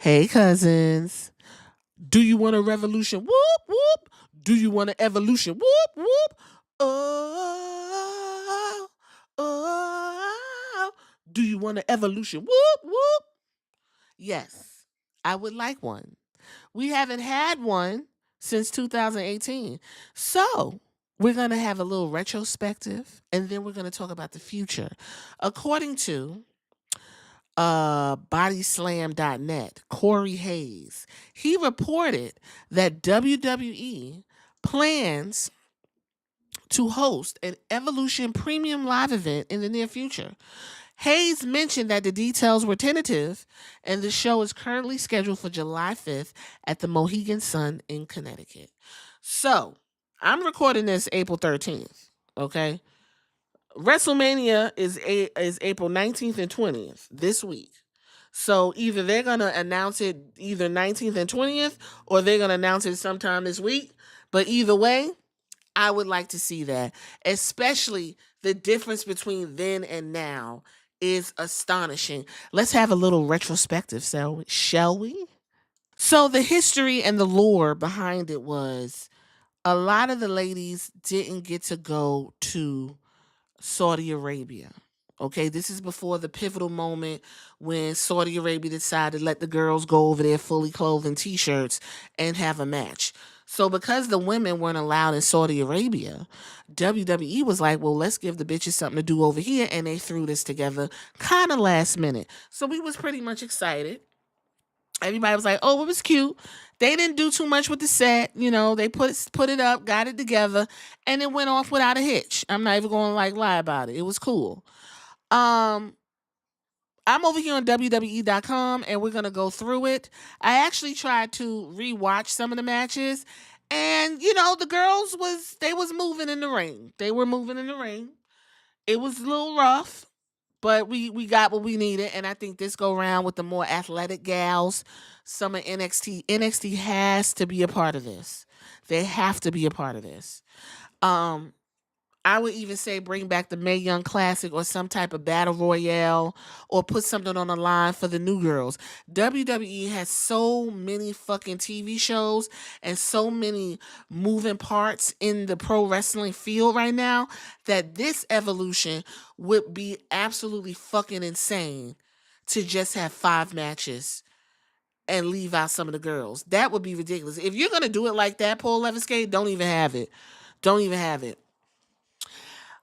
Hey, cousins. Do you want a revolution? Whoop, whoop. Do you want an evolution? Whoop, whoop. Oh, oh. Do you want an evolution? Whoop, whoop. Yes, I would like one. We haven't had one since 2018. So we're going to have a little retrospective and then we're going to talk about the future. According to bodyslam.net, Corey Hayes, he reported that WWE plans to host an Evolution Premium Live event in the near future. Hayes mentioned that the details were tentative and the show is currently scheduled for July 5th at the Mohegan Sun in Connecticut. So, I'm recording this April 13th, okay? WrestleMania is April 19th and 20th this week. So either they're going to announce it either 19th and 20th or they're going to announce it sometime this week. But either way, I would like to see that. Especially the difference between then and now is astonishing. Let's have a little retrospective, shall we? So the history and the lore behind it was a lot of the ladies didn't get to go to Saudi Arabia. Okay, this is before the pivotal moment when Saudi Arabia decided to let the girls go over there fully clothed in t-shirts and have a match. So because the women weren't allowed in Saudi Arabia, WWE was like, well, let's give the bitches something to do over here. And they threw this together kind of last minute. So we was pretty much excited. Everybody was like, oh, it was cute. They didn't do too much with the set. You know, they put it up, got it together, and it went off without a hitch. I'm not even going to lie about it. It was cool. I'm over here on WWE.com and we're going to go through it. I actually tried to rewatch some of the matches and, the girls was moving in the ring. They were moving in the ring. It was a little rough, but we got what we needed. And I think this go round with the more athletic gals, some of NXT has to be a part of this. They have to be a part of this. Um, I would even say bring back the Mae Young Classic or some type of battle royale or put something on the line for the new girls. WWE has so many fucking TV shows and so many moving parts in the pro wrestling field right now that this evolution would be absolutely fucking insane to just have 5 matches and leave out some of the girls. That would be ridiculous. If you're going to do it like that, Paul Leviskate, don't even have it. Don't even have it.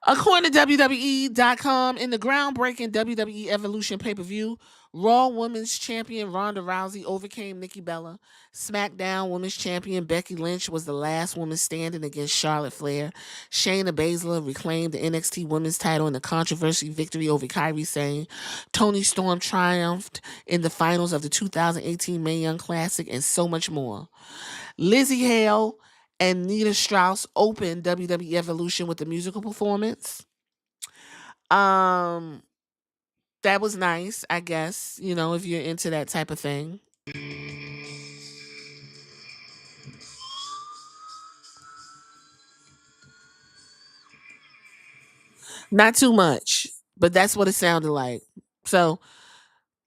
According to WWE.com, in the groundbreaking WWE Evolution pay-per-view, Raw Women's Champion Ronda Rousey overcame Nikki Bella. SmackDown Women's Champion Becky Lynch was the last woman standing against Charlotte Flair. Shayna Baszler reclaimed the NXT Women's title in a controversial victory over Kairi Sane. Toni Storm triumphed in the finals of the 2018 Mae Young Classic, and so much more. Lizzie Hale and Nita Strauss opened WWE Evolution with a musical performance. That was nice, I guess, if you're into that type of thing. Not too much, but that's what it sounded like. So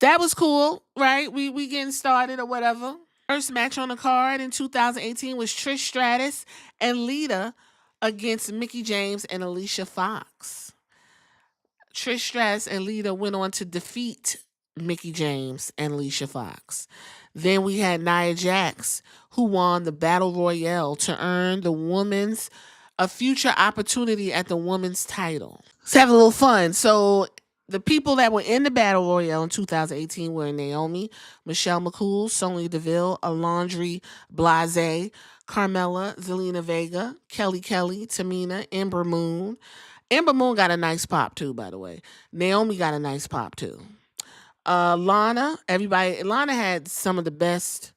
that was cool, right? We getting started or whatever. First match on the card in 2018 was Trish Stratus and Lita against Mickie James and Alicia Fox. Trish Stratus and Lita went on to defeat Mickie James and Alicia Fox. Then we had Nia Jax, who won the Battle Royale to earn a future opportunity at the women's title. Let's have a little fun. So the people that were in the Battle Royale in 2018 were Naomi, Michelle McCool, Sonya Deville, Alondra Blaze, Carmella, Zelina Vega, Kelly Kelly, Tamina, Ember Moon. Ember Moon got a nice pop too, by the way. Naomi got a nice pop too. Lana had some of the best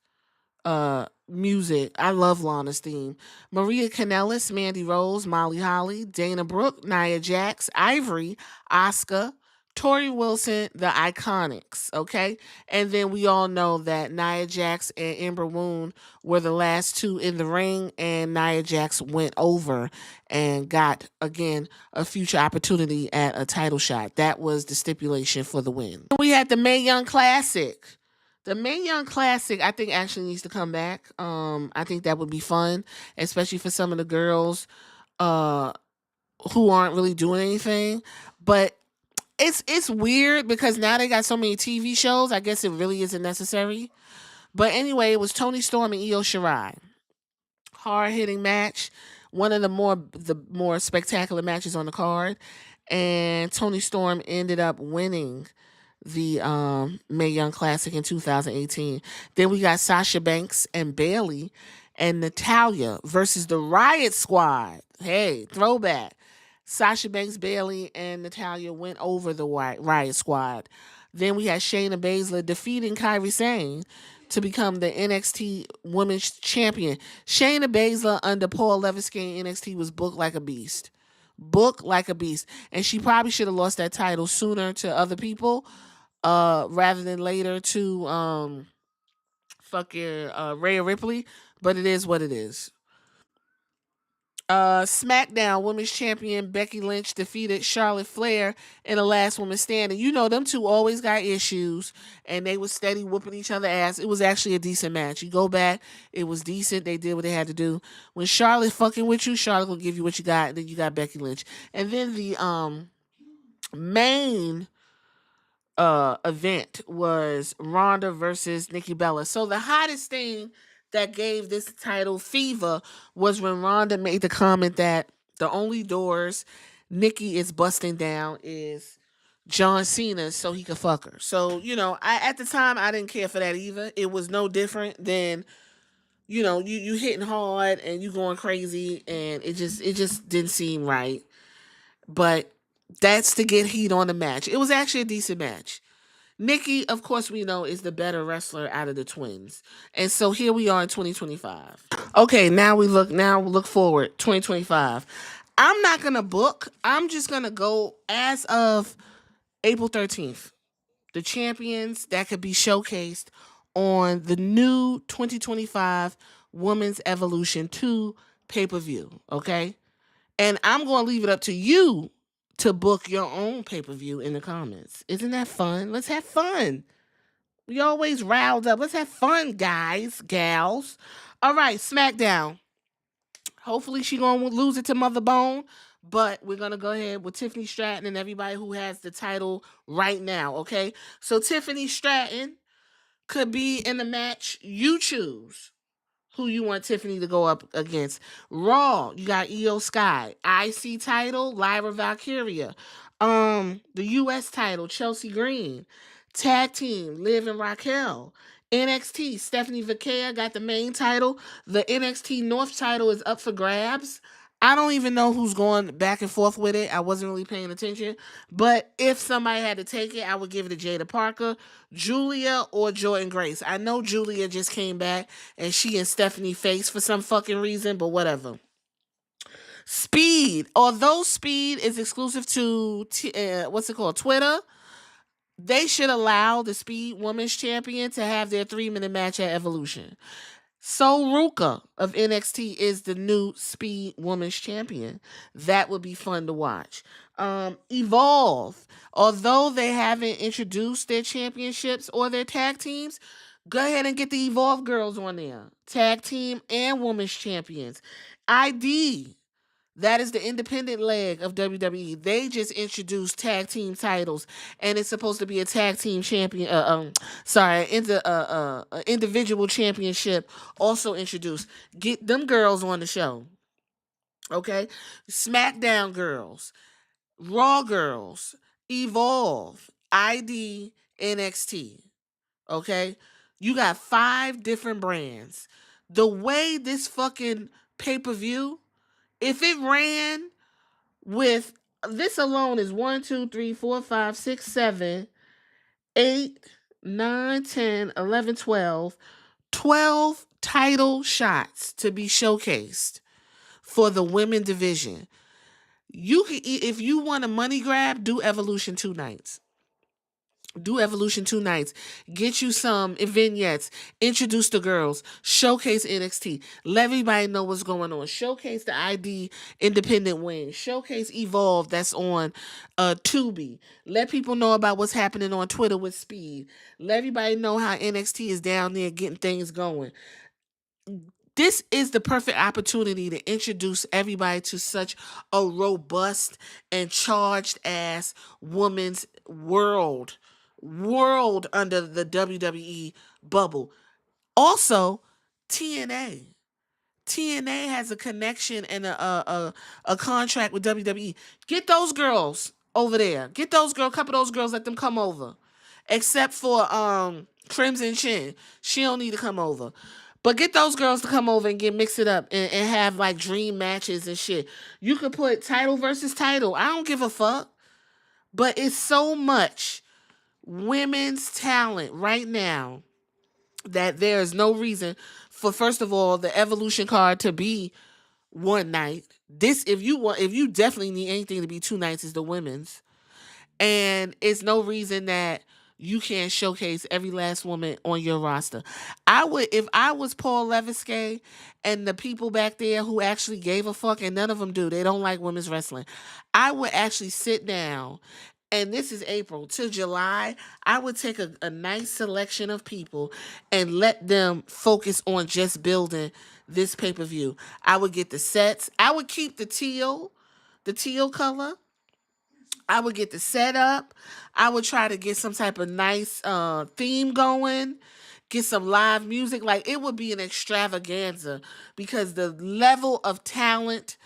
music. I love Lana's theme. Maria Kanellis, Mandy Rose, Molly Holly, Dana Brooke, Nia Jax, Ivory, Asuka, Tori Wilson, the Iconics, okay? And then we all know that Nia Jax and Ember Moon were the last two in the ring, and Nia Jax went over and got, again, a future opportunity at a title shot. That was the stipulation for the win. We had the Mae Young Classic. The Mae Young Classic, I think, actually needs to come back. I think that would be fun, especially for some of the girls uh who aren't really doing anything. But it's weird because now they got so many TV shows. I guess it really isn't necessary. But anyway, it was Tony Storm and Io Shirai. Hard hitting match, one of the more spectacular matches on the card, and Tony Storm ended up winning the Mae Young Classic in 2018. Then we got Sasha Banks and Bailey and Natalia versus the Riot Squad. Hey, throwback. Sasha Banks, Bailey, and Natalia went over the Riot Squad. Then we had Shayna Baszler defeating Kairi Sane to become the NXT Women's Champion. Shayna Baszler under Paul Levesque in NXT was booked like a beast. Booked like a beast. And she probably should have lost that title sooner to other people rather than later to fucking Rhea Ripley. But it is what it is. SmackDown Women's Champion Becky Lynch defeated Charlotte Flair in the last woman standing. You know, them two always got issues and they was steady whooping each other ass. It was actually a decent match. You go back, it was decent. They did what they had to do. When Charlotte fucking with you, Charlotte will give you what you got. And then you got Becky Lynch. And then the main event was Ronda versus Nikki Bella. So the hottest thing that gave this title fever was when Ronda made the comment that the only doors Nikki is busting down is John Cena so he could fuck her. So, at the time I didn't care for that either. It was no different than, you hitting hard and you going crazy and it just didn't seem right. But that's to get heat on the match. It was actually a decent match. Nikki, of course, we know is the better wrestler out of the twins. And so here we are in 2025. Okay, now look forward, 2025. I'm not going to book. I'm just going to go as of April 13th. The champions that could be showcased on the new 2025 Women's Evolution 2 pay-per-view, okay? And I'm going to leave it up to you to book your own pay-per-view in the comments. Isn't that fun? Let's have fun. We always riled up. Let's have fun, guys, gals. All right, SmackDown. Hopefully she going to lose it to Mother Bone, but we're going to go ahead with Tiffany Stratton and everybody who has the title right now, okay? So Tiffany Stratton could be in the match. You choose who you want Tiffany to go up against. Raw, you got Io Sky. IC title, Lyra Valkyria. The US title, Chelsea Green. Tag team, Liv and Raquel. NXT, Stephanie Vaquea got the main title. The NXT North title is up for grabs. I don't even know who's going back and forth with it. I wasn't really paying attention. But if somebody had to take it, I would give it to Jada Parker, Julia, or Jordan Grace. I know Julia just came back and she and Stephanie faced for some fucking reason, but whatever. Speed. Although Speed is exclusive to, Twitter, they should allow the Speed Women's Champion to have their 3-minute match at Evolution. So Ruka of NXT is the new Speed Women's Champion. That would be fun to watch. Evolve. Although they haven't introduced their championships or their tag teams, go ahead and get the Evolve girls on there. Tag team and women's champions. ID. That is the independent leg of WWE. They just introduced tag team titles, and it's supposed to be a tag team champion. Individual championship also introduced. Get them girls on the show, okay? SmackDown girls, Raw girls, Evolve, ID, NXT, okay? You got 5 different brands. The way this fucking pay-per-view, if it ran with this alone is 1, 2, 3, 4, 5, 6, 7, 8, 9, 10, 11, 12, 12 title shots to be showcased for the women division. You can, if you want a money grab, do Evolution 2 nights. Do Evolution 2 nights. Get you some vignettes. Introduce the girls. Showcase NXT. Let everybody know what's going on. Showcase the ID independent wing. Showcase Evolve that's on Tubi. Let people know about what's happening on Twitter with Speed. Let everybody know how NXT is down there getting things going. This is the perfect opportunity to introduce everybody to such a robust and charged ass woman's world under the WWE bubble. Also, TNA. TNA has a connection and a contract with WWE. Get those girls over there. Get those girls, a couple of those girls, let them come over. Except for Crimson Chin. She don't need to come over. But get those girls to come over and get mix it up and have like dream matches and shit. You could put title versus title. I don't give a fuck. But it's so much women's talent right now that there is no reason for, first of all, the Evolution card to be 1 night. This, if you definitely need anything to be 2 nights, is the women's. And it's no reason that you can't showcase every last woman on your roster. I would, if I was Paul Leviskay and the people back there who actually gave a fuck, and none of them do, they don't like women's wrestling, I would actually sit down, and this is April to July, I would take a nice selection of people and let them focus on just building this pay-per-view. I would get the sets. I would keep the teal color. I would get the setup. I would try to get some type of nice theme going, get some live music. Like, it would be an extravaganza because the level of talent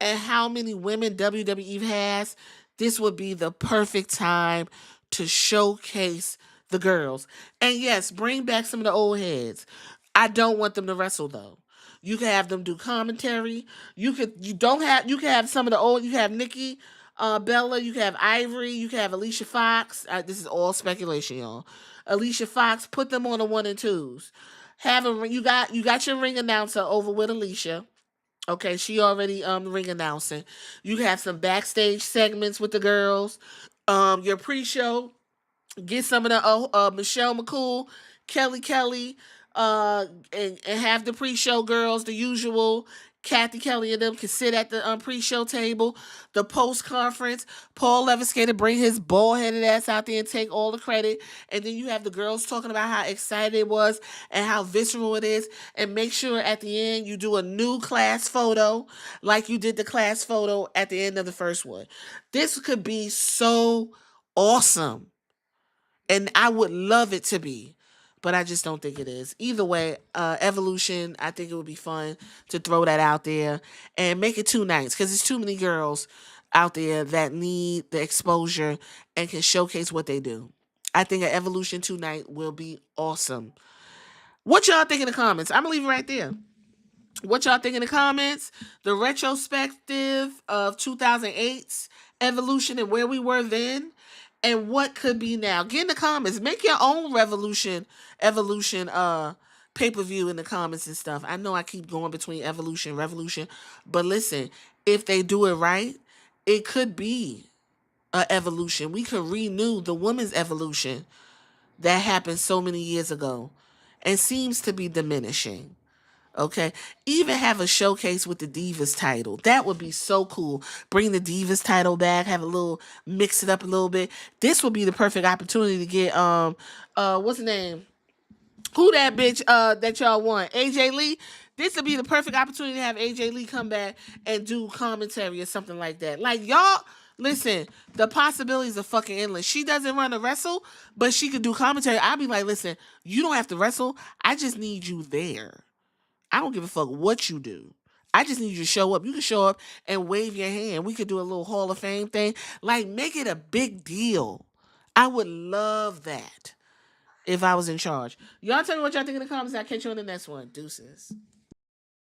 and how many women WWE has, this would be the perfect time to showcase the girls. And yes, bring back some of the old heads. I don't want them to wrestle though. You can have them do commentary. You can have some of the old. You can have Nikki Bella. You can have Ivory. You can have Alicia Fox. This is all speculation, y'all. Alicia Fox. Put them on the 1 and 2s. You got your ring announcer over with Alicia. Okay, she already ring announcing. You have some backstage segments with the girls. Your pre-show, get some of the Michelle McCool, Kelly, and have the pre-show girls, the usual. Kathy Kelly and them can sit at the pre-show table. The post-conference, Paul Leviskay to bring his bald-headed ass out there and take all the credit. And then you have the girls talking about how excited it was and how visceral it is. And make sure at the end you do a new class photo like you did the class photo at the end of the first one. This could be so awesome. And I would love it to be, but I just don't think it is. Either way, Evolution, I think it would be fun to throw that out there and make it 2 nights because there's too many girls out there that need the exposure and can showcase what they do. I think an Evolution 2 night will be awesome. What y'all think in the comments? I'm gonna leave it right there. What y'all think in the comments? The retrospective of 2008's Evolution and where we were then, and what could be now. Get in the comments. Make your own Evolution pay-per-view in the comments and stuff. I know I keep going between Evolution, Revolution, but listen, if they do it right, it could be a evolution. We could renew the women's evolution that happened so many years ago and seems to be diminishing. Okay. Even have a showcase with the Divas title. That would be so cool. Bring the Divas title back, have a little mix it up a little bit. This would be the perfect opportunity to get what's the name? Who that bitch that y'all want? AJ Lee. This would be the perfect opportunity to have AJ Lee come back and do commentary or something like that. Like, y'all, listen, the possibilities are fucking endless. She doesn't run a wrestle, but she could do commentary. I'd be like, listen, you don't have to wrestle. I just need you there. I don't give a fuck what you do. I just need you to show up. You can show up and wave your hand. We could do a little Hall of Fame thing. Like, make it a big deal. I would love that if I was in charge. Y'all tell me what y'all think in the comments. I'll catch you on the next one. Deuces.